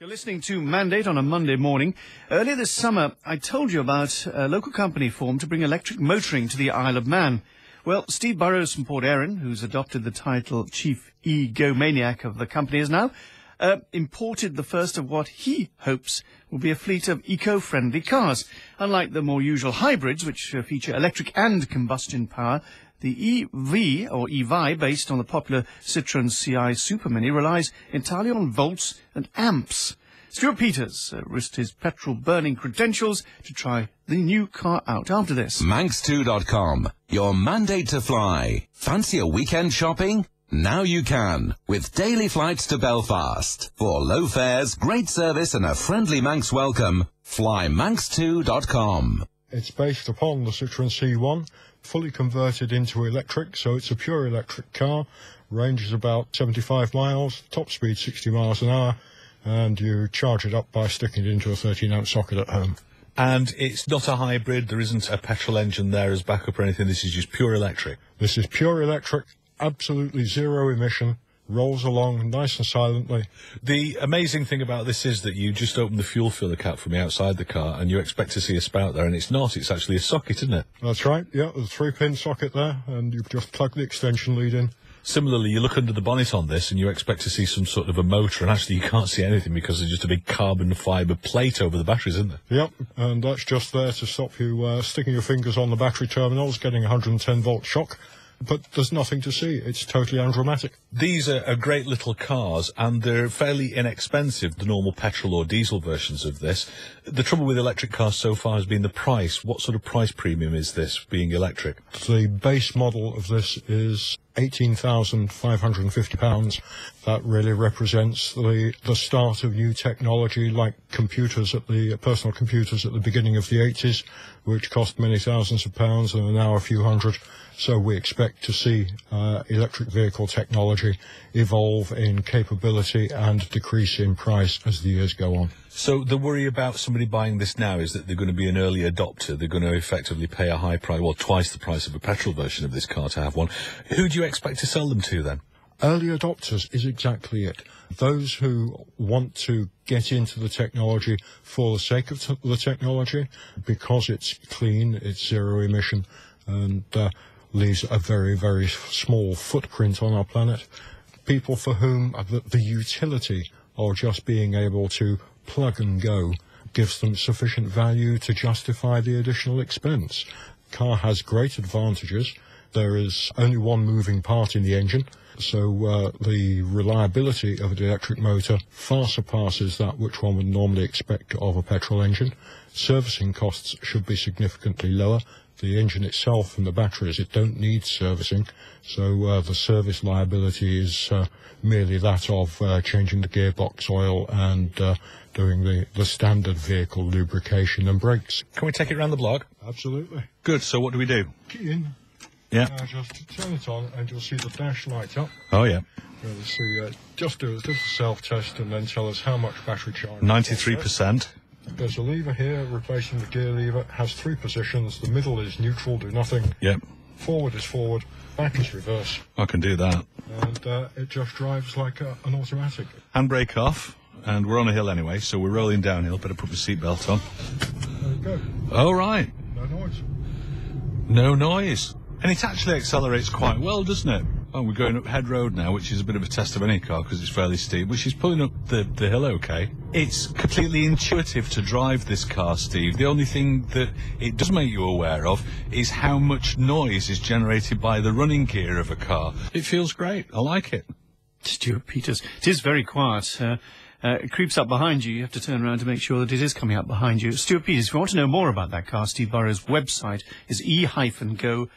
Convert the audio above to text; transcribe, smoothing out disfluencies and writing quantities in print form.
You're listening to Mandate on a Monday morning. Earlier this summer, I told you about a local company formed to bring electric motoring to the Isle of Man. Well, Steve Burrows from Port Erin, who's adopted the title Chief Egomaniac of the company, has now imported the first of what he hopes will be a fleet of eco-friendly cars. Unlike the more usual hybrids, which feature electric and combustion power, the EV, or EVI, based on the popular Citroën CI Super Mini, relies entirely on volts and amps. Stuart Peters risked his petrol-burning credentials to try the new car out after this. Manx2.com, your mandate to fly. Fancy a weekend shopping? Now you can, with daily flights to Belfast. For low fares, great service and a friendly Manx welcome, fly Manx2.com. It's based upon the Citroën C1, fully converted into electric, so it's a pure electric car. Range is about 75 miles, top speed 60 miles an hour, and you charge it up by sticking it into a 13-amp socket at home. And it's not a hybrid, there isn't a petrol engine there as backup or anything, this is just pure electric? This is pure electric, absolutely zero emission, rolls along nice and silently. The amazing thing about this is that you just open the fuel filler cap from the outside the car and you expect to see a spout there, and it's not, it's actually a socket, isn't it? That's right, yeah, there's a 3-pin socket there, and you've just plugged the extension lead in. Similarly, you look under the bonnet on this and you expect to see some sort of a motor, and actually you can't see anything because there's just a big carbon fibre plate over the batteries, isn't there? Yep, and that's just there to stop you sticking your fingers on the battery terminals, getting 110-volt shock. But there's nothing to see. It's totally undramatic. These are great little cars, and they're fairly inexpensive, the normal petrol or diesel versions of this. The trouble with electric cars so far has been the price. What sort of price premium is this, being electric? The base model of this is £18,550. That really represents the start of new technology, like computers personal computers at the beginning of the 80s, which cost many thousands of pounds and are now a few hundred. So we expect to see electric vehicle technology evolve in capability and decrease in price as the years go on. So the worry about somebody buying this now is that they're going to be an early adopter. They're going to effectively pay a high price, well, twice the price of a petrol version of this car to have one. Who do you expect to sell them to then? Early adopters is exactly it. Those who want to get into the technology for the sake of the technology, because it's clean, it's zero emission, and leaves a very, very small footprint on our planet. People for whom the utility of just being able to plug and go gives them sufficient value to justify the additional expense. Car has great advantages. There is only one moving part in the engine, so the reliability of an electric motor far surpasses that which one would normally expect of a petrol engine. Servicing costs should be significantly lower. The engine itself and the batteries, it don't need servicing, so the service liability is merely that of changing the gearbox oil and doing the standard vehicle lubrication and brakes. Can we take it around the block? Absolutely. Good, so what do we do? Key in. Yeah. Just turn it on and you'll see the dash light up. Oh, yeah. You'll see, just do a self-test and then tell us how much battery charge. 93%. There's a lever here replacing the gear lever. It has 3 positions. The middle is neutral, do nothing. Yep. Forward is forward. Back is reverse. I can do that. And it just drives like an automatic. Handbrake off, and we're on a hill anyway, so we're rolling downhill. Better put my seatbelt on. There you go. All right. No noise. No noise. And it actually accelerates quite well, doesn't it? Oh, we're going up Head Road now, which is a bit of a test of any car because it's fairly steep, but she's pulling up the hill okay. It's completely intuitive to drive this car, Steve. The only thing that it does make you aware of is how much noise is generated by the running gear of a car. It feels great. I like it. Stuart Peters. It is very quiet. It creeps up behind you. You have to turn around to make sure that it is coming up behind you. Stuart Peters, if you want to know more about that car, Steve Burrows' website is e-go.im.